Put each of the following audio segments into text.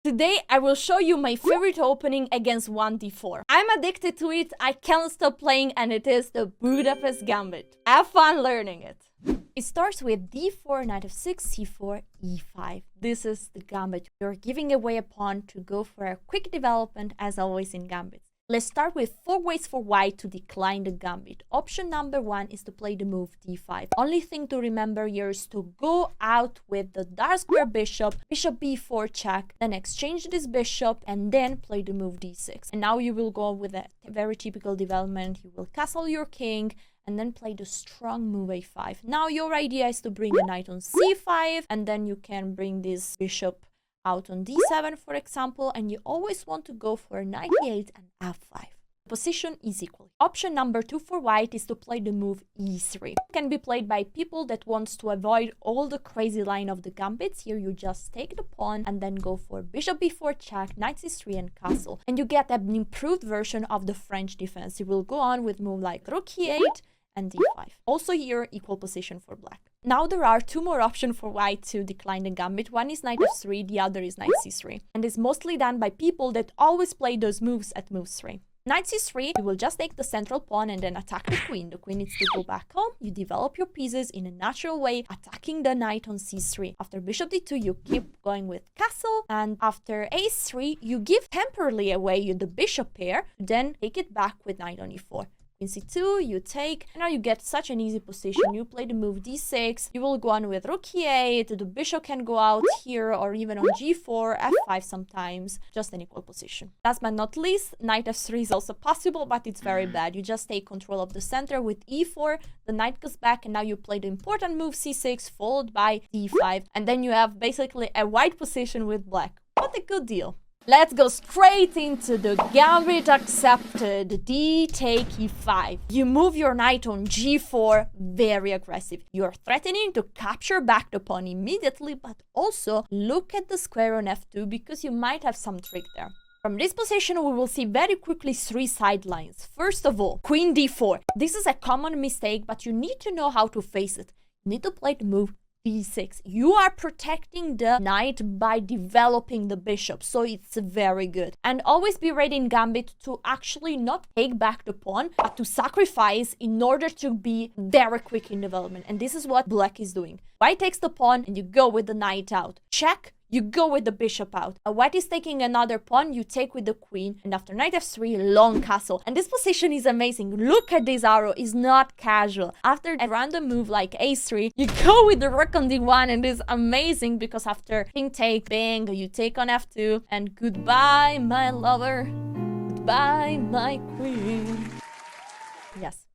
Today I will show you my favorite opening against 1d4. I'm addicted to it, I can't stop playing, and it is the Budapest Gambit. Have fun learning it. It starts with d4, knight of 6, c4, e5. This is the gambit. You're giving away a pawn to go for a quick development, as always in gambits. Let's start with 4 ways for white to decline the gambit. Option number 1 is to play the move d5. Only thing to remember here is to go out with the dark square bishop, bishop b4 check, then exchange this bishop, and then play the move d6. And now you will go with a very typical development. You will castle your king, and then play the strong move a5. Now your idea is to bring the knight on c5, and then you can bring this bishop out on d7, for example, and you always want to go for knight e8 and f5. Position is equal. Option number 2 for white is to play the move e3. It can be played by people that wants to avoid all the crazy line of the gambits. Here you just take the pawn and then go for bishop b4 check, knight c3 and castle. And you get an improved version of the French defense. You will go on with move like rook e8 and d5. Also here, equal position for black. Now there are 2 more options for white to decline the gambit. One is knight f3, the other is knight c3. And it's mostly done by people that always play those moves at move 3. Knight c3, you will just take the central pawn and then attack the queen. The queen needs to go back home. You develop your pieces in a natural way, attacking the knight on c3. After bishop d2, you keep going with castle. And after a3, you give temporarily away the bishop pair, then take it back with knight on e4. In c2, you take, and now you get such an easy position. You play the move d6, you will go on with rook e8, the bishop can go out here, or even on g4, f5 sometimes, just an equal position. Last but not least, knight f3 is also possible, but it's very bad. You just take control of the center with e4, the knight goes back, and now you play the important move c6, followed by d5, and then you have basically a white position with black. What a good deal. Let's go straight into the gambit accepted. D take e5. You move your knight on g4, very aggressive. You're threatening to capture back the pawn immediately, but also look at the square on f2 because you might have some trick there. From this position, we will see very quickly 3 sidelines. First of all, queen d4. This is a common mistake, but you need to know how to face it. You need to play the move d6. You are protecting the knight by developing the bishop, so it's very good. And always be ready in gambit to actually not take back the pawn, but to sacrifice in order to be very quick in development. And this is what black is doing. White takes the pawn and you go with the knight out. Check. You go with the bishop out. White is taking another pawn, you take with the queen, and after knight f3, long castle. And this position is amazing. Look at this arrow, it's not casual. After a random move like a3, you go with the rook on d1, and it's amazing because after king take, bang, you take on f2, and goodbye, my lover. Goodbye, my queen. Yes.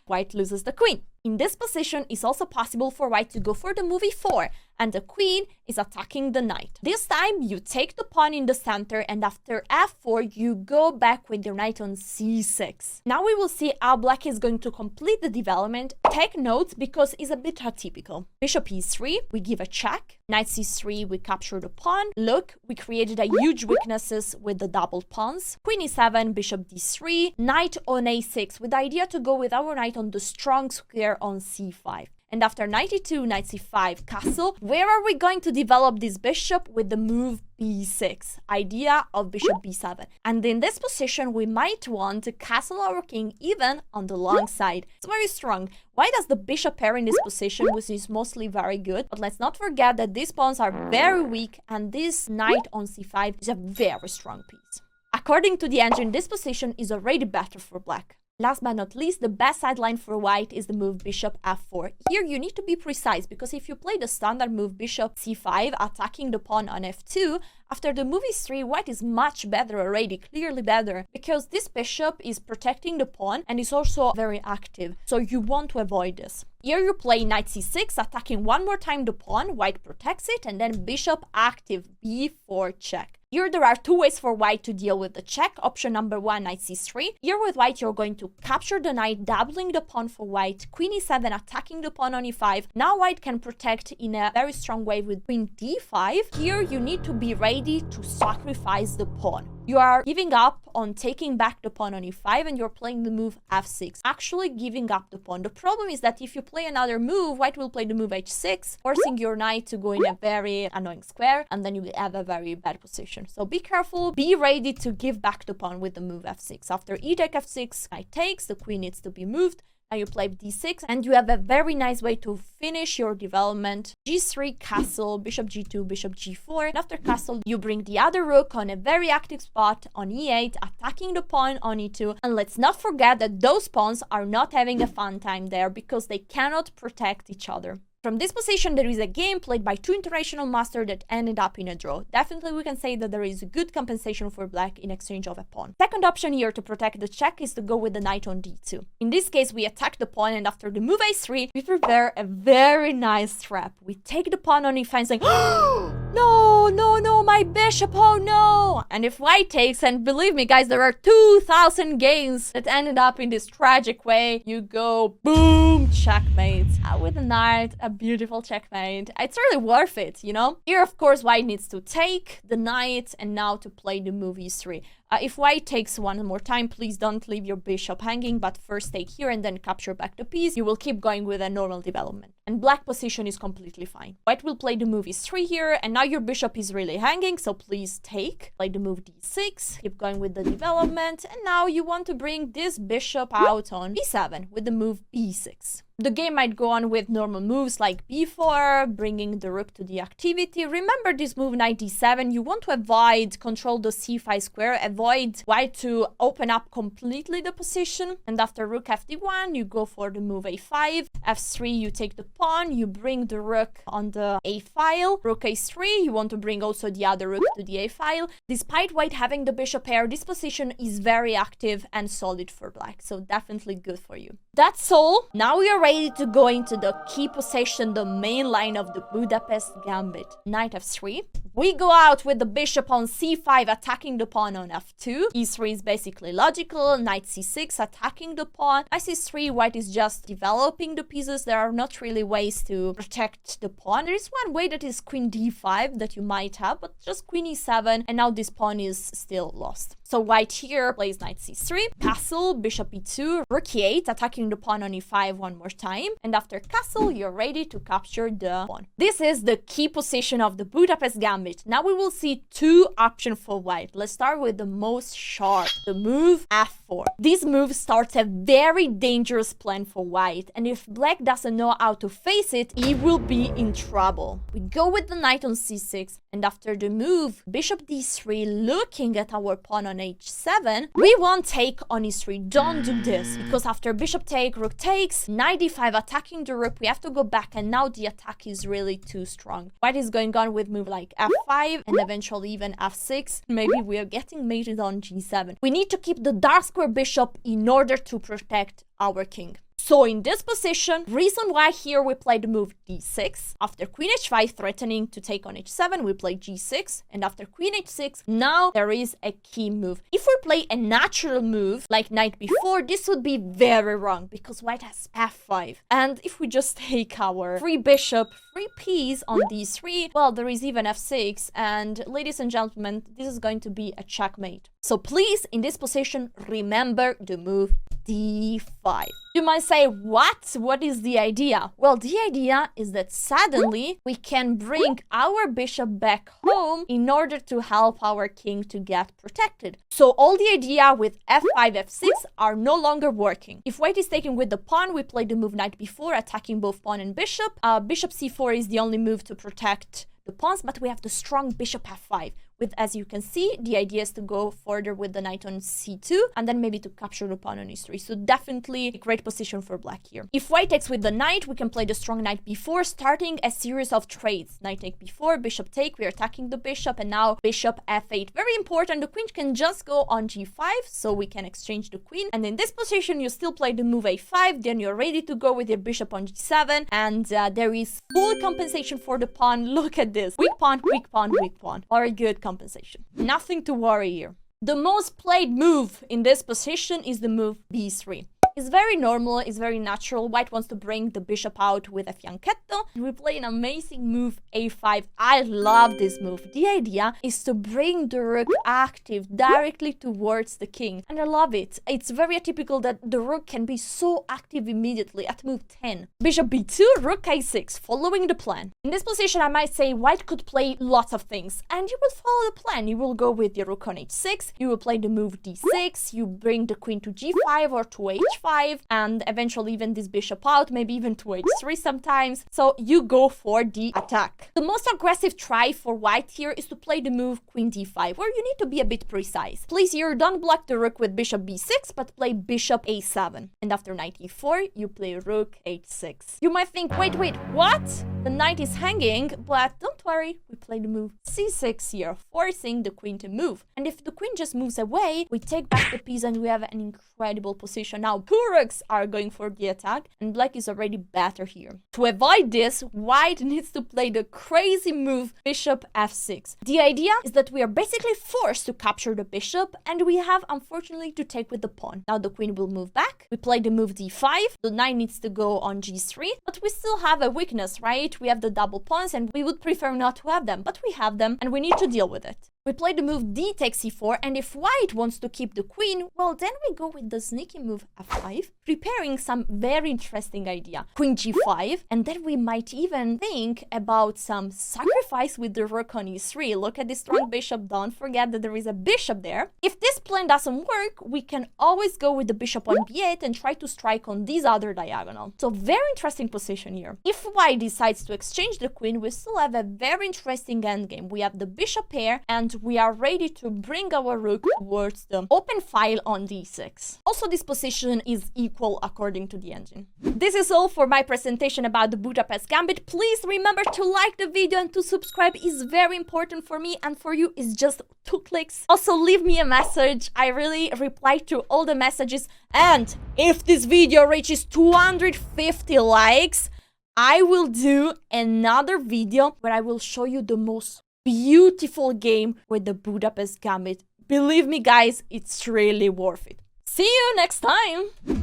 White loses the queen. In this position, it's also possible for white to go for the move e4, and the queen is attacking the knight. This time, you take the pawn in the center, and after f4, you go back with your knight on c6. Now we will see how black is going to complete the development. Take notes because it's a bit atypical. Bishop e3, we give a check. Knight c3, we capture the pawn. Look, we created a huge weaknesses with the double pawns. Queen e7, bishop d3, knight on a6, with the idea to go with our knight on the strong square on c5. And after knight e2, knight c5, castle, where are we going to develop this bishop? With the move b6, idea of bishop b7. And in this position, we might want to castle our king even on the long side. It's very strong. Why does the bishop pair in this position, which is mostly very good? But let's not forget that these pawns are very weak, and this knight on c5 is a very strong piece. According to the engine, this position is already better for black. Last but not least, the best sideline for white is the move bishop f4. Here you need to be precise, because if you play the standard move bishop c5, attacking the pawn on f2, after the move e3, white is much better already, clearly better, because this bishop is protecting the pawn and is also very active, so you want to avoid this. Here you play knight c6, attacking one more time the pawn, white protects it, and then bishop active, b4 check. Here there are 2 ways for white to deal with the check. Option number 1, knight c3. Here with white, you're going to capture the knight, doubling the pawn for white. Queen e7, attacking the pawn on e5. Now white can protect in a very strong way with queen d5. Here you need to be ready to sacrifice the pawn. you are giving up on taking back the pawn on e5 and you're playing the move f6, actually giving up the pawn. The problem is that if you play another move, white will play the move h6, forcing your knight to go in a very annoying square, and then you will have a very bad position. So be careful, be ready to give back the pawn with the move f6. After e take f6, knight takes, the queen needs to be moved. Now you play d6 and you have a very nice way to finish your development. g3, castle, bishop g2, bishop g4. And after castle, you bring the other rook on a very active spot on e8, attacking the pawn on e2. And let's not forget that those pawns are not having a fun time there because they cannot protect each other. From this position, there is a game played by two international masters that ended up in a draw. Definitely we can say that there is a good compensation for black in exchange of a pawn. Second option here to protect the check is to go with the knight on d2. In this case, we attack the pawn, and after the move a3, we prepare a very nice trap. We take the pawn on e5 and say, no, my bishop, oh no! And if white takes, and believe me guys, there are 2,000 games that ended up in this tragic way, you go boom, checkmate. With the knight, a beautiful checkmate. It's really worth it, you know? Here, of course, white needs to take the knight and now to play the move e3. If white takes one more time, please don't leave your bishop hanging, but first take here and then capture back the piece. You will keep going with a normal development. And black position is completely fine. White will play the move e3 here, and now your bishop is really hanging, so please take. Play the move d6, keep going with the development, and now you want to bring this bishop out on b7 with the move b6. The game might go on with normal moves like b4, bringing the rook to the activity. Remember this move knight d7, you want to avoid control the c5 square, avoid white to open up completely the position. And after rook fd1, you go for the move a5, f3, you take the pawn, you bring the rook on the a file, rook a3, you want to bring also the other rook to the a file. Despite white having the bishop pair, this position is very active and solid for black, so definitely good for you. That's all. Now we are ready to go into the key position, the main line of the Budapest Gambit. Knight f3. We go out with the bishop on c5, attacking the pawn on f2. e3 is basically logical. Knight c6, attacking the pawn. Knight c3, white is just developing the pieces. There are not really ways to protect the pawn. There is one way that is queen d5 that you might have, but just queen e7, and now this pawn is still lost. So white here plays knight c3, castle, bishop e2, rook e8, attacking the pawn on e5 one more time. And after castle, you're ready to capture the pawn. This is the key position of the Budapest Gambit. Now we will see two options for white. Let's start with the most sharp, the move f4. This move starts a very dangerous plan for white, and if black doesn't know how to face it, he will be in trouble. We go with the knight on c6, and after the move, bishop d3, looking at our pawn on h7, we won't take on e3. Don't do this, because after bishop take, rook takes, knight d5, attacking the rook, we have to go back, and now the attack is really too strong. White is going on with move like f5 and eventually even f6. Maybe we are getting mated on g7. We need to keep the dark square bishop in order to protect our king. So in this position, reason why here we play the move d6. After queen h5 threatening to take on h7, we play g6. And after queen h6, now there is a key move. If we play a natural move like knight b4, this would be very wrong because white has f5. And if we just take our free bishop, free piece on d3, well, there is even f6. And ladies and gentlemen, this is going to be a checkmate. So please, in this position, remember the move d5. You might say, what? What is the idea? Well, the idea is that suddenly we can bring our bishop back home in order to help our king to get protected. So all the idea with f5, f6 are no longer working. If white is taken with the pawn, we play the move knight b4, attacking both pawn and bishop. Bishop c4 is the only move to protect the pawns, but we have the strong bishop f5. With, as you can see, the idea is to go further with the knight on c2 and then maybe to capture the pawn on e3. So definitely a great position for black here. If white takes with the knight, we can play the strong knight b4, starting a series of trades. Knight take b4, bishop take, we're attacking the bishop, and now bishop f8. Very important, the queen can just go on g5, so we can exchange the queen. And in this position, you still play the move a5, then you're ready to go with your bishop on g7, and there is full compensation for the pawn. Look at this. Weak pawn, weak pawn, weak pawn. Very good compensation. Nothing to worry here. The most played move in this position is the move b3. It's very normal, it's very natural. White wants to bring the bishop out with a fianchetto. And we play an amazing move, a5. I love this move. The idea is to bring the rook active directly towards the king. And I love it. It's very atypical that the rook can be so active immediately at move 10. Bishop b2, rook a6, following the plan. In this position, I might say white could play lots of things. And you will follow the plan. You will go with the rook on h6. You will play the move d6. You bring the queen to g5 or to h5. And eventually even this bishop out, maybe even to h3 sometimes. So you go for the attack. The most aggressive try for white here is to play the move queen d5, where you need to be a bit precise. Please here, don't block the rook with bishop b6, but play bishop a7. And after knight e4, you play rook h6. You might think, wait, what? The knight is hanging, but don't worry, we play the move c6 here, forcing the queen to move. And if the queen just moves away, we take back the piece and we have an incredible position. Now, two rooks are going for the attack, and black is already better here. To avoid this, white needs to play the crazy move bishop f6. The idea is that we are basically forced to capture the bishop, and we have, unfortunately, to take with the pawn. Now the queen will move back. We play the move d5. The knight needs to go on g3, but we still have a weakness, right? We have the double pawns, and we would prefer not to have them, but we have them, and we need to deal with it. We play the move d takes e4, and if white wants to keep the queen, well, then we go with the sneaky move f5, preparing some very interesting idea. Queen g5, and then we might even think about some sacrifice with the rook on e3. Look at this strong bishop, don't forget that there is a bishop there. If this plan doesn't work, we can always go with the bishop on b8 and try to strike on this other diagonal. So very interesting position here. If white decides to exchange the queen, we still have a very interesting endgame. We have the bishop pair, and we are ready to bring our rook towards the open file on d6. Also, this position is equal according to the engine. This is all for my presentation about the Budapest Gambit. Please remember to like the video and to subscribe is very important for me, and for you is just 2 clicks. Also, leave me a message. I really reply to all the messages, and if this video reaches 250 likes, I will do another video where I will show you the most beautiful game with the Budapest Gambit. Believe me, guys, it's really worth it. See you next time!